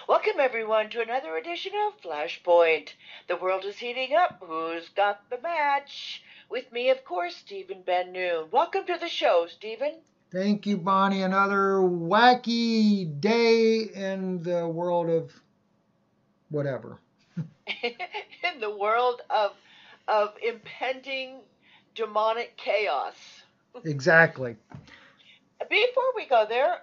Welcome, everyone, to another edition of Flashpoint. The world is heating up. Who's got the match? With me, of course, Stephen Bennun. Welcome to the show, Stephen. Thank you, Bonnie. Another wacky day in the world of whatever. In the world of impending demonic chaos. Exactly. Before we go there,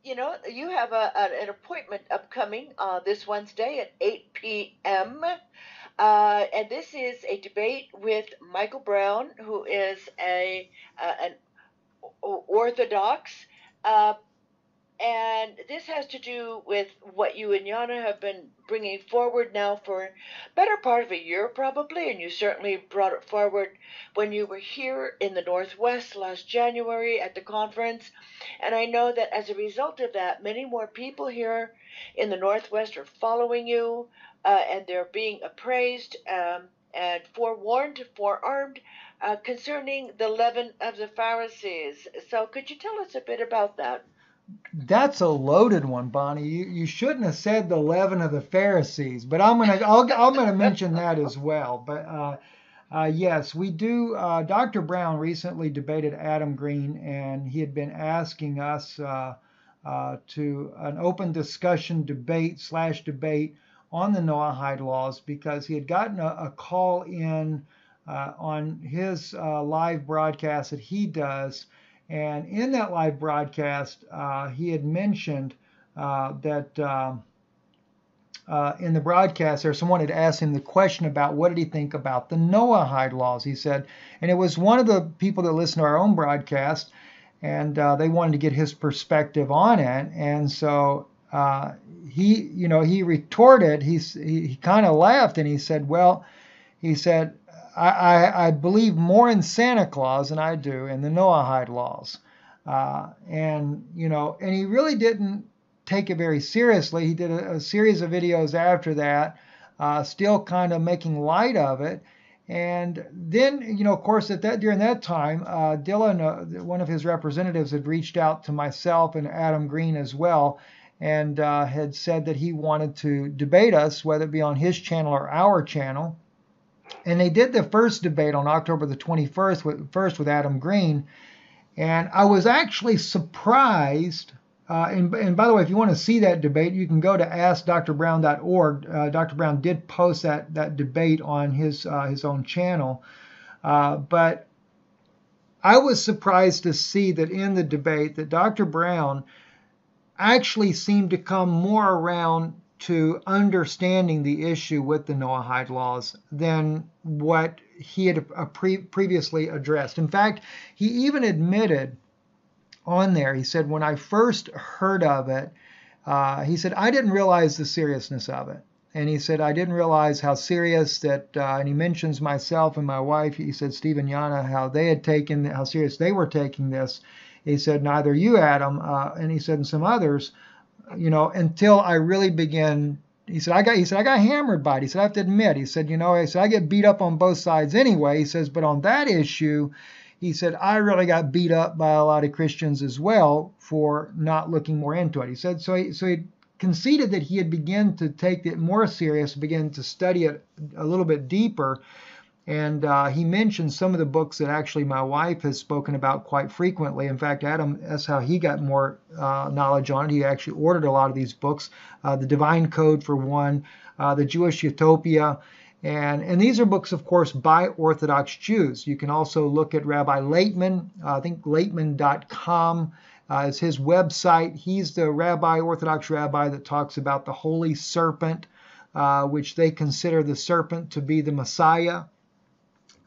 you have an appointment upcoming this Wednesday at 8 p.m. And this is a debate with Michael Brown, who is an Orthodox, uh, and this has to do with what you and Jana have been bringing forward now for better part of a year, probably, and you certainly brought it forward when you were here in the Northwest last January at the conference. And I know that as a result of that, many more people here in the Northwest are following you, and they're being appraised and forewarned, forearmed concerning the leaven of the Pharisees. So, could you tell us a bit about that? That's a loaded one, Bonnie. You shouldn't have said the leaven of the Pharisees, but I'm gonna mention that as well. But yes, we do. Dr. Brown recently debated Adam Green, and he had been asking us to an open discussion debate on the Noahide Laws because he had gotten a call in on his live broadcast that he does. And in that live broadcast, he had mentioned that in the broadcast there someone had asked him the question about what did he think about the Noahide laws. He said, and it was one of the people that listened to our own broadcast, and they wanted to get his perspective on it. And so he retorted. He kind of laughed and he said, well, he said, I believe more in Santa Claus than I do in the Noahide laws. And he really didn't take it very seriously. He did a series of videos after that, still kind of making light of it. And then, of course, during that time, Dylan, one of his representatives, had reached out to myself and Adam Green as well, and had said that he wanted to debate us, whether it be on his channel or our channel. And they did the first debate on October the 21st with Adam Green. And I was actually surprised. And by the way, if you want to see that debate, you can go to askdrbrown.org. Dr. Brown did post that debate on his own channel. But I was surprised to see that in the debate that Dr. Brown actually seemed to come more around to understanding the issue with the Noahide laws than what he had previously addressed. In fact, he even admitted on there, he said, when I first heard of it, he said, I didn't realize the seriousness of it. And he said, I didn't realize how serious that, and he mentions myself and my wife, he said, Steve and Jana, how serious they were taking this. He said, neither you, Adam, and he said, and some others, until I really began. He said, I got hammered by it. He said, I have to admit, he said, I get beat up on both sides anyway. He says, but on that issue, he said, I really got beat up by a lot of Christians as well for not looking more into it. He said, so he conceded that he had begun to take it more serious, begin to study it a little bit deeper. And he mentioned some of the books that actually my wife has spoken about quite frequently. In fact, Adam, that's how he got more knowledge on it. He actually ordered a lot of these books, The Divine Code for one, The Jewish Utopia. And these are books, of course, by Orthodox Jews. You can also look at Rabbi Laitman. I think Laitman.com is his website. He's the Orthodox rabbi that talks about the Holy Serpent, which they consider the serpent to be the Messiah.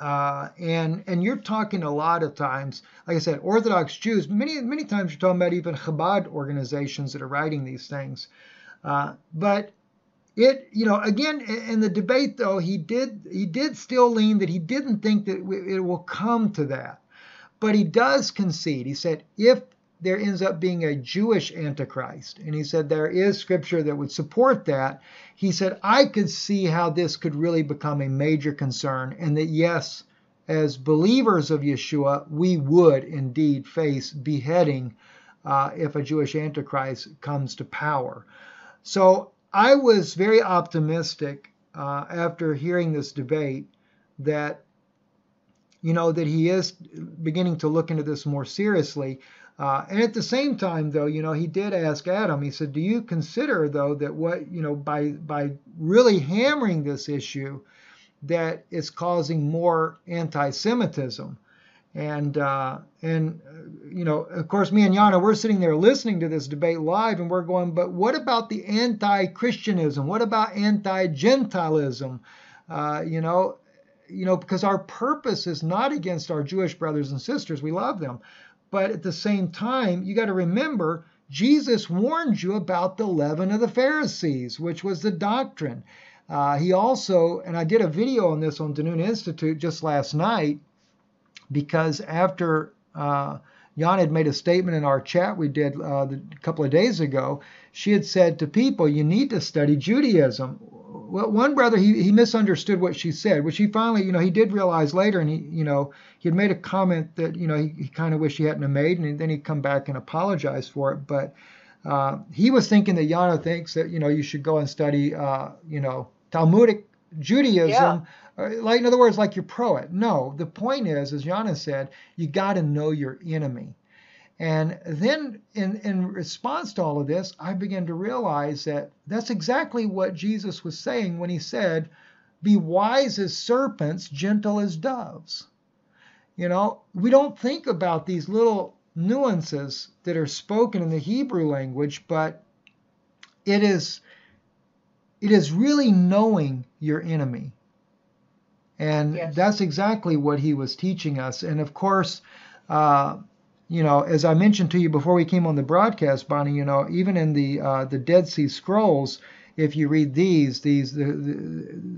And you're talking a lot of times, like I said, Orthodox Jews. Many times you're talking about even Chabad organizations that are writing these things. But it, again, in the debate though, he did still lean that he didn't think that it will come to that. But he does concede. He said if there ends up being a Jewish Antichrist, and he said there is scripture that would support that, he said, I could see how this could really become a major concern, and that yes, as believers of Yeshua, we would indeed face beheading if a Jewish Antichrist comes to power. So I was very optimistic after hearing this debate that that he is beginning to look into this more seriously. And at the same time, though, he did ask Adam. He said, "Do you consider, though, that by really hammering this issue, that it's causing more anti-Semitism?" And of course, me and Jana, we're sitting there listening to this debate live, and we're going, "But what about the anti-Christianism? What about anti-Gentilism?" Uh, you know, because our purpose is not against our Jewish brothers and sisters. We love them. But at the same time, you got to remember, Jesus warned you about the leaven of the Pharisees, which was the doctrine. He also, and I did a video on this on Danun Institute just last night, because after Jan had made a statement in our chat we did a couple of days ago, she had said to people, "You need to study Judaism." Well, one brother, he misunderstood what she said, which he finally, he did realize later, and he had made a comment that, he kind of wished he hadn't have made, and then he'd come back and apologize for it. But he was thinking that Jana thinks that, you should go and study, Talmudic Judaism, like, in other words, like you're pro it. No, the point is, as Jana said, you got to know your enemy. And then in response to all of this, I began to realize that that's exactly what Jesus was saying when he said, "Be wise as serpents, gentle as doves." We don't think about these little nuances that are spoken in the Hebrew language, but it is really knowing your enemy. And that's exactly what he was teaching us. And of course, as I mentioned to you before we came on the broadcast, Bonnie, even in the Dead Sea Scrolls, if you read these,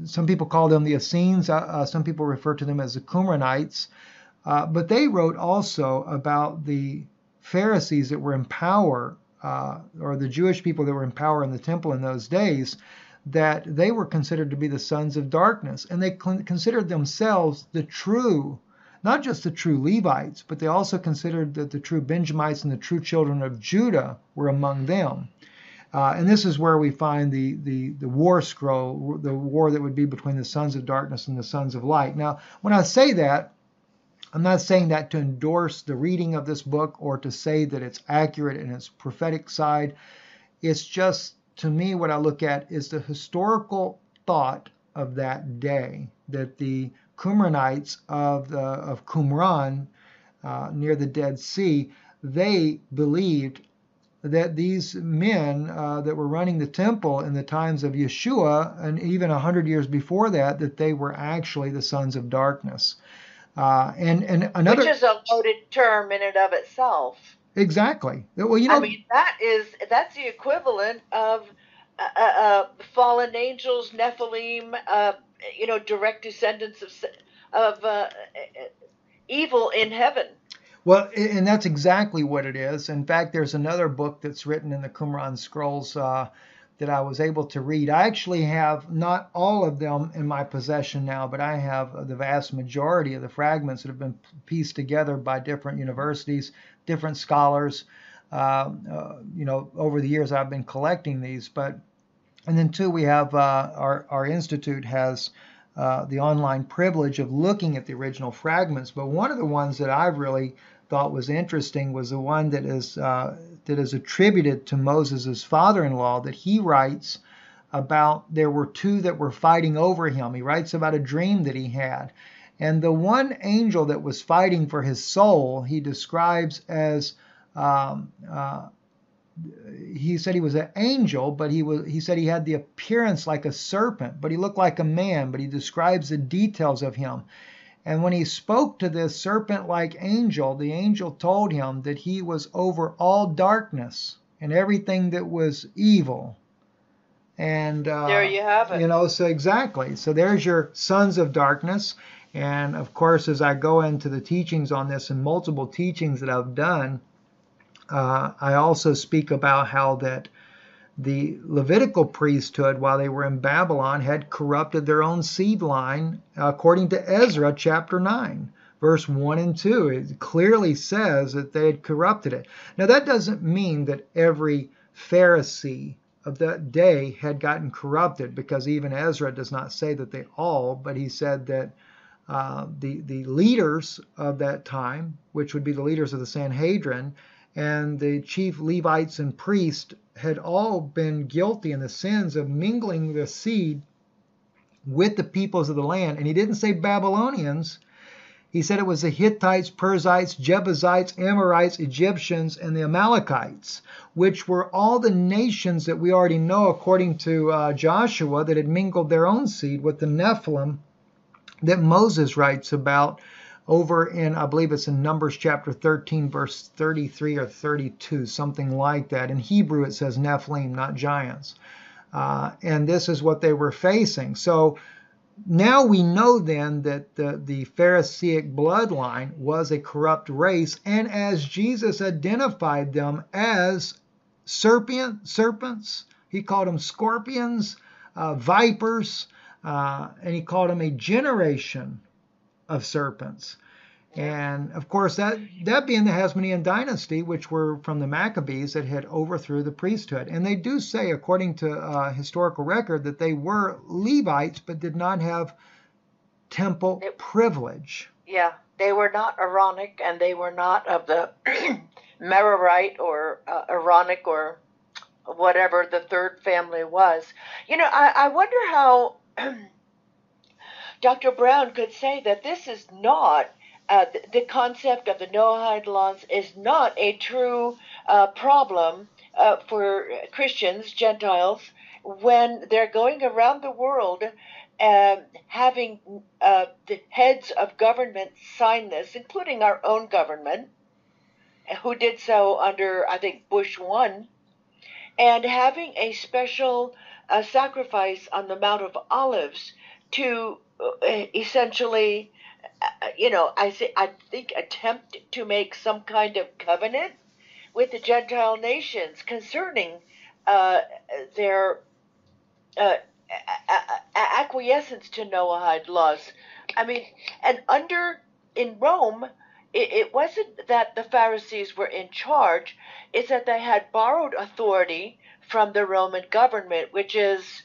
some people call them the Essenes, some people refer to them as the Qumranites, but they wrote also about the Pharisees that were in power, or the Jewish people that were in power in the temple in those days, that they were considered to be the sons of darkness, and they considered themselves the true, not just the true Levites, but they also considered that the true Benjamites and the true children of Judah were among them. And this is where we find the war scroll, the war that would be between the sons of darkness and the sons of light. Now, when I say that, I'm not saying that to endorse the reading of this book or to say that it's accurate in its prophetic side. It's just, to me, what I look at is the historical thought of that day, that the Qumranites of Qumran, near the Dead Sea, they believed that these men that were running the temple in the times of Yeshua, and even 100 years before that, that they were actually the sons of darkness. And another, which is a loaded term in and of itself. Exactly. Well, I mean, that's the equivalent of fallen angels, Nephilim, direct descendants of evil in heaven. Well, and that's exactly what it is. In fact, there's another book that's written in the Qumran Scrolls that I was able to read. I actually have not all of them in my possession now, but I have the vast majority of the fragments that have been pieced together by different universities, different scholars. Over the years I've been collecting these. And then too, we have our institute has the online privilege of looking at the original fragments. But one of the ones that I really thought was interesting was the one that is attributed to Moses' father-in-law, that he writes about there were two that were fighting over him. He writes about a dream that he had. And the one angel that was fighting for his soul, he describes as, he said he was an angel, but he said he had the appearance like a serpent, but he looked like a man, but he describes the details of him. And when he spoke to this serpent-like angel, the angel told him that he was over all darkness and everything that was evil. And there you have it. So exactly. So there's your sons of darkness. And of course, as I go into the teachings on this and multiple teachings that I've done, I also speak about how that the Levitical priesthood, while they were in Babylon, had corrupted their own seed line, according to Ezra chapter 9, verse 1 and 2. It clearly says that they had corrupted it. Now, that doesn't mean that every Pharisee of that day had gotten corrupted, because even Ezra does not say that they all, but he said that the leaders of that time, which would be the leaders of the Sanhedrin, and the chief Levites and priests had all been guilty in the sins of mingling the seed with the peoples of the land. And he didn't say Babylonians. He said it was the Hittites, Perizzites, Jebusites, Amorites, Egyptians, and the Amalekites, which were all the nations that we already know, according to Joshua, that had mingled their own seed with the Nephilim that Moses writes about over in, I believe it's in Numbers chapter 13, verse 33 or 32, something like that. In Hebrew, it says Nephilim, not giants. And this is what they were facing. So now we know then that the Pharisaic bloodline was a corrupt race, and as Jesus identified them as serpents, he called them scorpions, vipers, and he called them a generation of serpents. And of course, that being the Hasmonean dynasty, which were from the Maccabees that had overthrew the priesthood. And they do say, according to historical record, that they were Levites but did not have temple privilege. Yeah, they were not Aaronic, and they were not of the Merarite or Aaronic or whatever the third family was. I wonder how Dr. Brown could say that this is not the concept of the Noahide Laws is not a true problem for Christians, Gentiles, when they're going around the world having the heads of government sign this, including our own government, who did so under, I think, Bush 1, and having a special sacrifice on the Mount of Olives to essentially, I think attempt to make some kind of covenant with the Gentile nations concerning their acquiescence to Noahide laws. I mean, and in Rome, it wasn't that the Pharisees were in charge, it's that they had borrowed authority from the Roman government, which is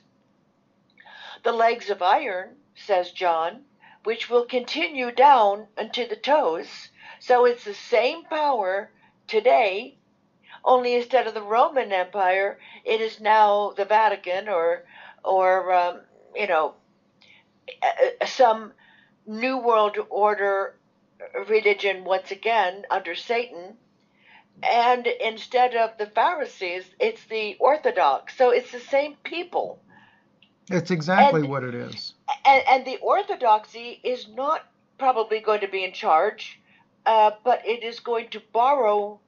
the legs of iron, says John, which will continue down unto the toes. So it's the same power today, only instead of the Roman Empire, it is now the Vatican or some New World Order religion once again under Satan. And instead of the Pharisees, it's the Orthodox. So it's the same people. It's exactly what it is. And the Orthodoxy is not probably going to be in charge, but it is going to borrow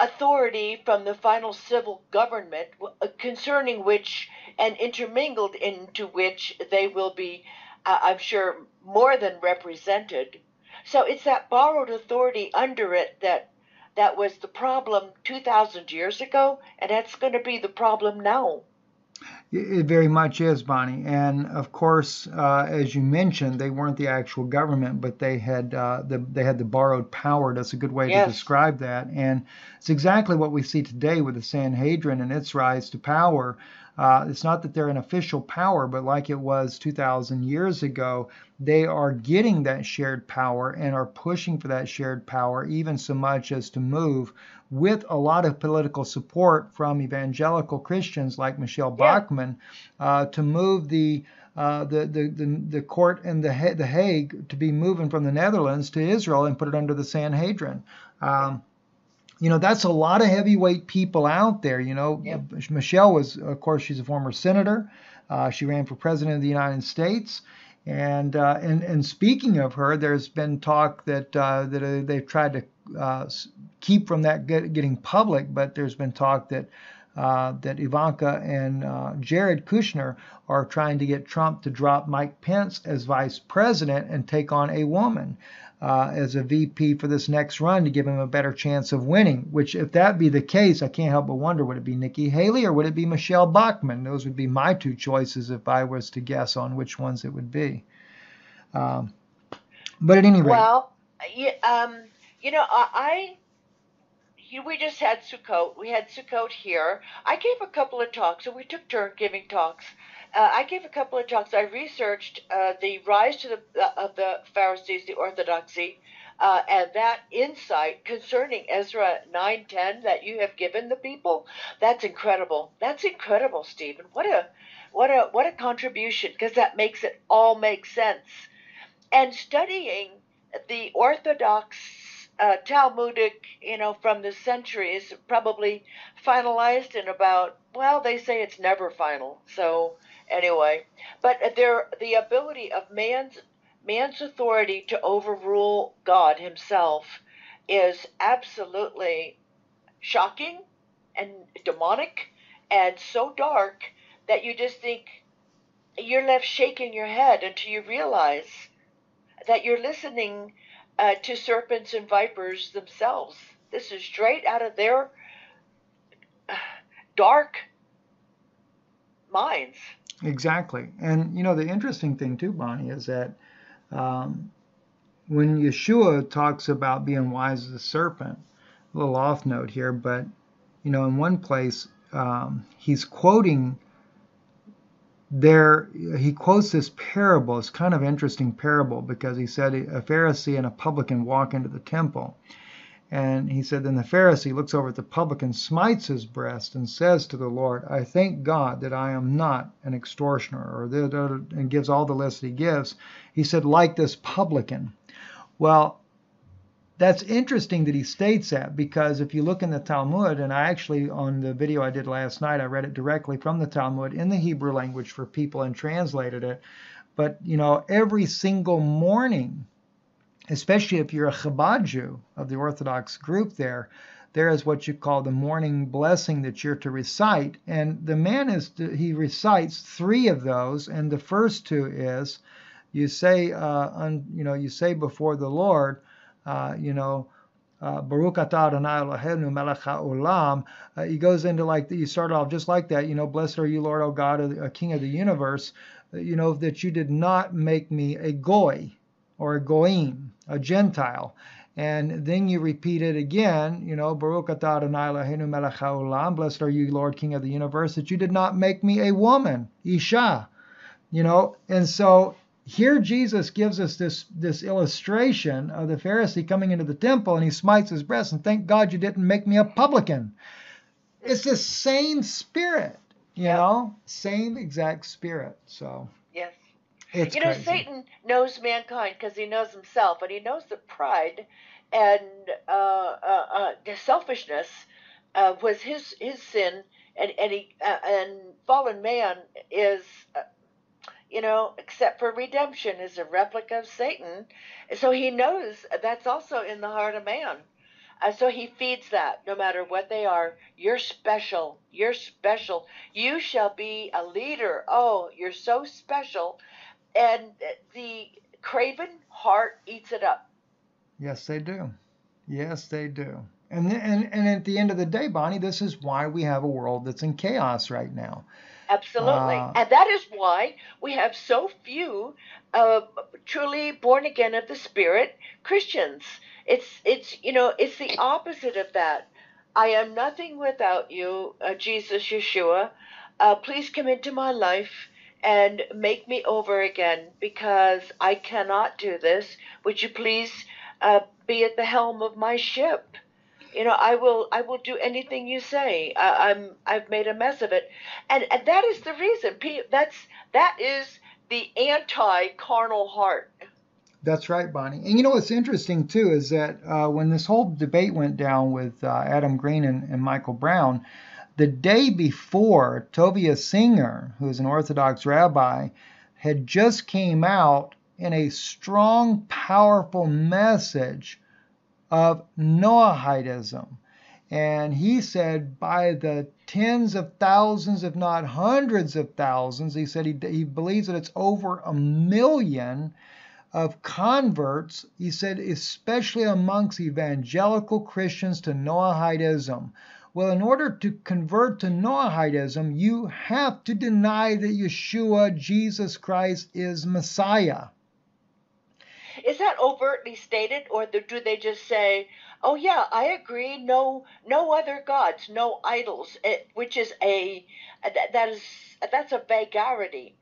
authority from the final civil government concerning which and intermingled into which they will be, I'm sure, more than represented. So it's that borrowed authority under it that was the problem 2,000 years ago, and that's going to be the problem now. It very much is, Bonnie. And of course, as you mentioned, they weren't the actual government, but they had the borrowed power. That's a good way to describe that. And it's exactly what we see today with the Sanhedrin and its rise to power. It's not that they're an official power, but like it was 2,000 years ago, they are getting that shared power and are pushing for that shared power, even so much as to move with a lot of political support from evangelical Christians like Michelle Bachmann, to move the court in the Hague to be moving from the Netherlands to Israel and put it under the Sanhedrin. That's a lot of heavyweight people out there. Michelle was, of course, she's a former senator. She ran for president of the United States. And speaking of her, there's been talk that they've tried to keep from that getting public, but there's been talk that Ivanka and Jared Kushner are trying to get Trump to drop Mike Pence as vice president and take on a woman as a VP for this next run to give him a better chance of winning. Which, if that be the case, I can't help but wonder, would it be Nikki Haley or would it be Michelle Bachmann? Those would be my two choices if I was to guess on which ones it would be. But at any rate, well, we just had Sukkot. We had Sukkot here. I gave a couple of talks, and we took turns giving talks. I gave a couple of talks. I researched the rise to of the Pharisees, the Orthodoxy, and that insight concerning Ezra 9:10 that you have given the people. That's incredible. That's incredible, Stephen. What a contribution, because that makes it all make sense. And studying the Orthodox Talmudic, from the centuries, probably finalized in about, well, they say it's never final. So anyway, but the ability of man's authority to overrule God Himself is absolutely shocking and demonic and so dark that you just think you're left shaking your head until you realize that you're listening to serpents and vipers themselves. This is straight out of their dark minds. Exactly. And the interesting thing too, Bonnie, is that when Yeshua talks about being wise as a serpent, a little off note here, but in one place he's quoting he quotes this parable. It's kind of interesting parable because he said a Pharisee and a publican walk into the temple. And he said, then the Pharisee looks over at the publican, smites his breast, and says to the Lord, I thank God that I am not an extortioner, and gives all the list he gives. He said, like this publican. Well, that's interesting that he states that, because if you look in the Talmud, and I actually, on the video I did last night, I read it directly from the Talmud in the Hebrew language for people and translated it. But, every single morning, especially if you're a Chabad Jew of the Orthodox group there is what you call the morning blessing that you're to recite. And the man he recites 3 of those, and the first 2 is you say you say before the Lord, Baruch atah Adonai Eloheinu melech haolam. He goes into you start off just like that, blessed are you, Lord, O God, a King of the universe, that you did not make me a goy or a goyim, a Gentile. And then you repeat it again, Baruch atah Adonai Eloheinu melech haolam, blessed are you, Lord, King of the universe, that you did not make me a woman, Isha. And so here Jesus gives us this illustration of the Pharisee coming into the temple, and he smites his breast, and thank God you didn't make me a publican. It's the same spirit, same exact spirit. So yes. It's crazy. Satan knows mankind because he knows himself, and he knows that pride and the selfishness was his sin, and fallen man is, except for redemption, is a replica of Satan. So he knows that's also in the heart of man. So he feeds that no matter what they are. You're special. You're special. You shall be a leader. Oh, you're so special. And the craven heart eats it up. Yes, they do. Yes, they do. And at the end of the day, Bonnie, this is why we have a world that's in chaos right now. Absolutely. And that is why we have so few truly born again of the Spirit Christians. It's the opposite of that. I am nothing without you, Jesus, Yeshua. Please come into my life and make me over again, because I cannot do this. Would you please be at the helm of my ship? I will do anything you say. I've made a mess of it, and that is the reason. That is the anti-carnal heart. That's right, Bonnie. And what's interesting too is that when this whole debate went down with Adam Green and Michael Brown, the day before, Tovia Singer, who is an Orthodox rabbi, had just came out in a strong, powerful message of Noahidism. And he said by the tens of thousands, if not hundreds of thousands, he said he believes that it's over 1 million of converts, he said, especially amongst evangelical Christians, to Noahidism. Well, in order to convert to Noahidism, you have to deny that Yeshua, Jesus Christ, is Messiah. Is that overtly stated, or do they just say, Oh yeah, I agree. No, no other gods, no idols. Which is that is that's a vagarity.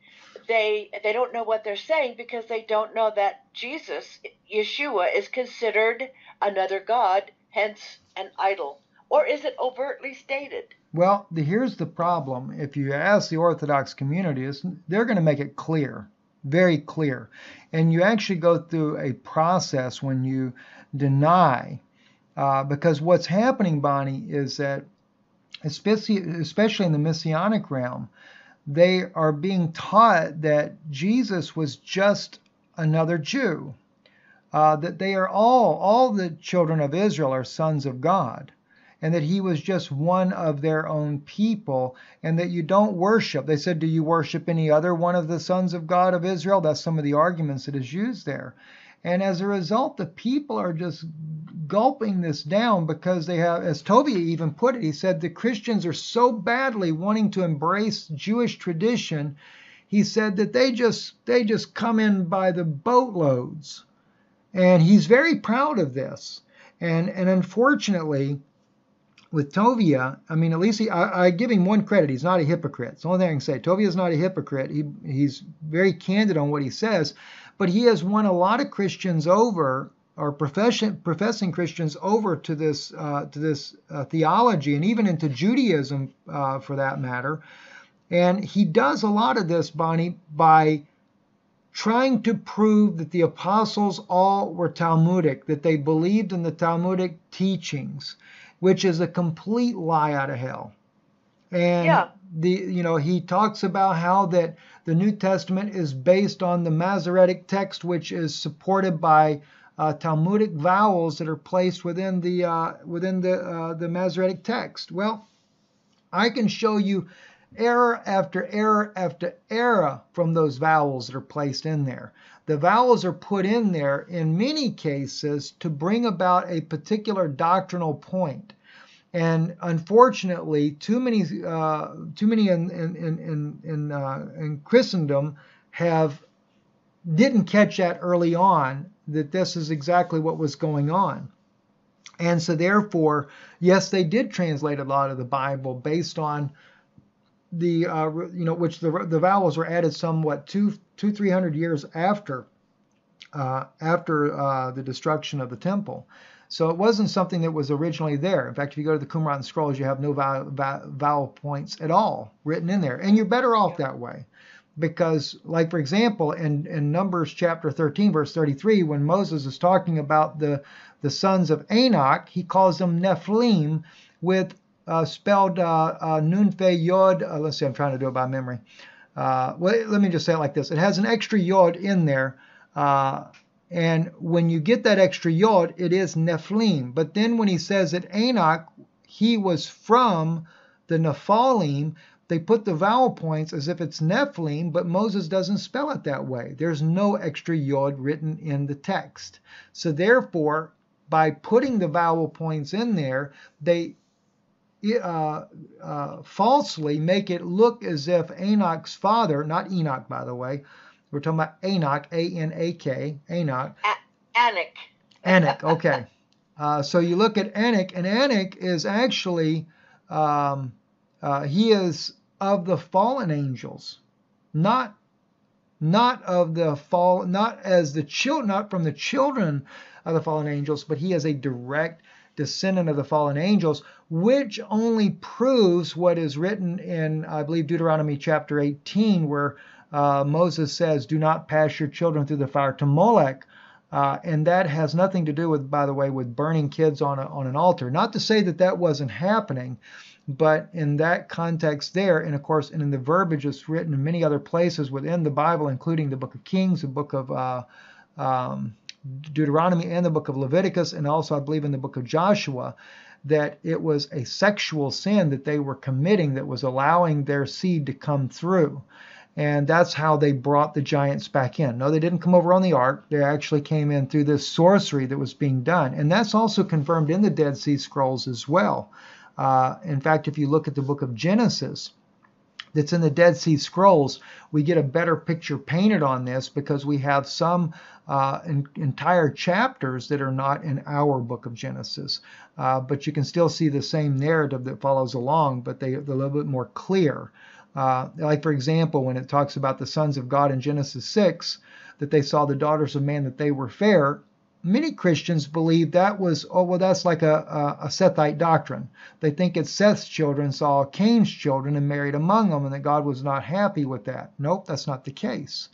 They don't know what they're saying because they don't know that Jesus, Yeshua, is considered another god, hence an idol. Or is it overtly stated? Well, here's the problem. If you ask the Orthodox community, they're going to make it clear, very clear. And you actually go through a process when you deny, because what's happening, Bonnie, is that especially in the Messianic realm, they are being taught that Jesus was just another Jew, that they are all the children of Israel are sons of God, and that he was just one of their own people, and that you don't worship. They said, do you worship any other one of the sons of God of Israel? That's some of the arguments that is used there. And as a result, the people are just gulping this down because they have, as Tovia even put it, he said the Christians are so badly wanting to embrace Jewish tradition. He said that they just come in by the boatloads. And he's very proud of this. And unfortunately, with Tovia, I mean, at least I give him one credit. He's not a hypocrite. It's the only thing I can say. Tovia is not a hypocrite. He's very candid on what he says, but he has won a lot of Christians over, or professing Christians over to this theology, and even into Judaism for that matter. And he does a lot of this, Bonnie, by trying to prove that the apostles all were Talmudic, that they believed in the Talmudic teachings, which is a complete lie out of hell. And Yeah. he talks about how that the New Testament is based on the Masoretic text, which is supported by Talmudic vowels that are placed within the Masoretic text. Well, I can show you error after error after error from those vowels that are placed in there. The vowels are put in there in many cases to bring about a particular doctrinal point. And unfortunately, too many in Christendom didn't catch that early on, that this is exactly what was going on. And so therefore, yes, they did translate a lot of the Bible based on the which the vowels were added somewhat 300 years after the destruction of the temple. So it wasn't something that was originally there. In fact, if you go to the Qumran scrolls, you have no vowel points at all written in there, and you're better off that way. Because, like, for example, in Numbers chapter 13, verse 33, when Moses is talking about the sons of Enoch, he calls them Nephilim, with spelled Nun Fe Yod. Let's see, I'm trying to do it by memory. Well, let me just say it like this. It has an extra Yod in there. And when you get that extra Yod, it is Nephilim. But then when he says that Enoch, he was from the Nephilim, they put the vowel points as if it's Nephilim, but Moses doesn't spell it that way. There's no extra Yod written in the text. So therefore, by putting the vowel points in there, they falsely make it look as if Enoch's father, not Enoch, by the way, we're talking about Enoch, A-N-A-K, Enoch. Anak. Anak, okay. So you look at Anak, and Anak is actually, he is of the fallen angels, not of the fall, not as the children, not from the children of the fallen angels, but he is a direct descendant of the fallen angels, which only proves what is written in, I believe, Deuteronomy chapter 18, where Moses says, do not pass your children through the fire to Molech. And that has nothing to do with, by the way, with burning kids on an altar. Not to say that that wasn't happening, but in that context there, and of course, and in the verbiage that's written in many other places within the Bible, including the book of Kings, the book of Deuteronomy, and the book of Leviticus, and also I believe in the book of Joshua, that it was a sexual sin that they were committing that was allowing their seed to come through. And that's how they brought the giants back in. No, they didn't come over on the ark. They actually came in through this sorcery that was being done. And that's also confirmed in the Dead Sea Scrolls as well. In fact, if you look at the book of Genesis, that's in the Dead Sea Scrolls, we get a better picture painted on this because we have some entire chapters that are not in our book of Genesis. But you can still see the same narrative that follows along, but they're a little bit more clear. Like, for example, when it talks about the sons of God in Genesis 6, that they saw the daughters of man, that they were fair. Many Christians believe that was, oh, well, that's like a Sethite doctrine. They think it's Seth's children saw Cain's children and married among them, and that God was not happy with that. Nope, that's not the case.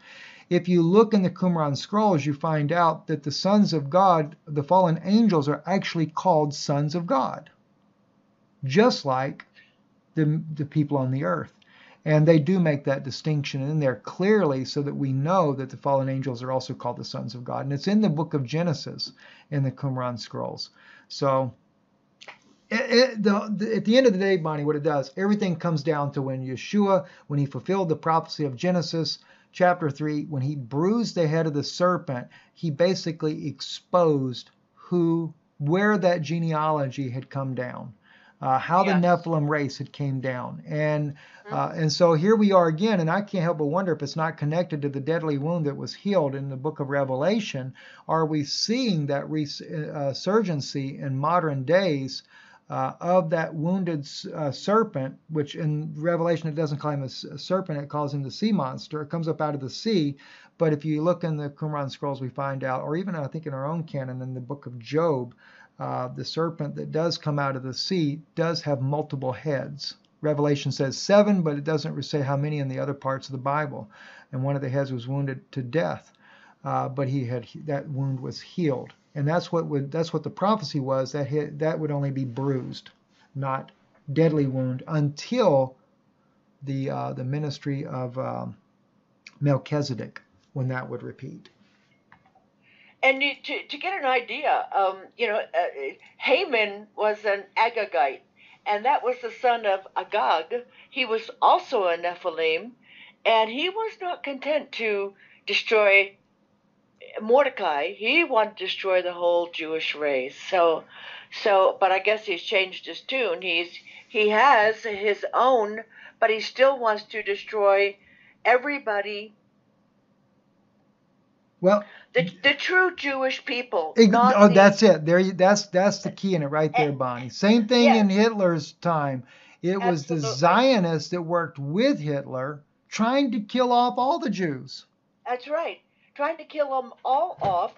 If you look in the Qumran scrolls, you find out that the sons of God, the fallen angels, are actually called sons of God, just like the people on the earth. And they do make that distinction in there clearly so that we know that the fallen angels are also called the sons of God. And it's in the book of Genesis in the Qumran scrolls. So at the end of the day, Bonnie, what it does, everything comes down to when Yeshua, when he fulfilled the prophecy of Genesis chapter 3, when he bruised the head of the serpent, he basically exposed where that genealogy had come down. How the Yes. Nephilim race had came down. And so here we are again, and I can't help but wonder if it's not connected to the deadly wound that was healed in the book of Revelation. Are we seeing that resurgency in modern days of that wounded serpent, which in Revelation it doesn't call him a serpent, it calls him the sea monster. It comes up out of the sea. But if you look in the Qumran scrolls, we find out, or even I think in our own canon in the book of Job, the serpent that does come out of the sea does have multiple heads. Revelation says 7, but it doesn't say how many in the other parts of the Bible. And one of the heads was wounded to death, but that wound was healed. And that's what the prophecy was. That would only be bruised, not deadly wound, until the ministry of Melchizedek, when that would repeat. And to get an idea, Haman was an Agagite, and that was the son of Agag. He was also a Nephilim, and he was not content to destroy Mordecai. He wanted to destroy the whole Jewish race. But I guess he's changed his tune. He has his own, but he still wants to destroy everybody. Well, the true Jewish people, that's it. That's the key in it right there, Bonnie. Same thing yes, in Hitler's time. It was the absolutely. Zionists that worked with Hitler, trying to kill off all the Jews. That's right. Trying to kill them all off,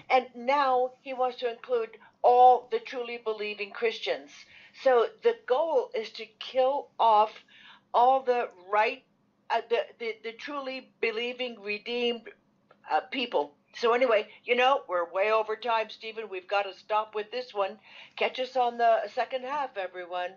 and now he wants to include all the truly believing Christians. So the goal is to kill off all the right, the truly believing, redeemed people. So anyway, we're way over time, Stephen. We've got to stop with this one. Catch us on the second half, everyone.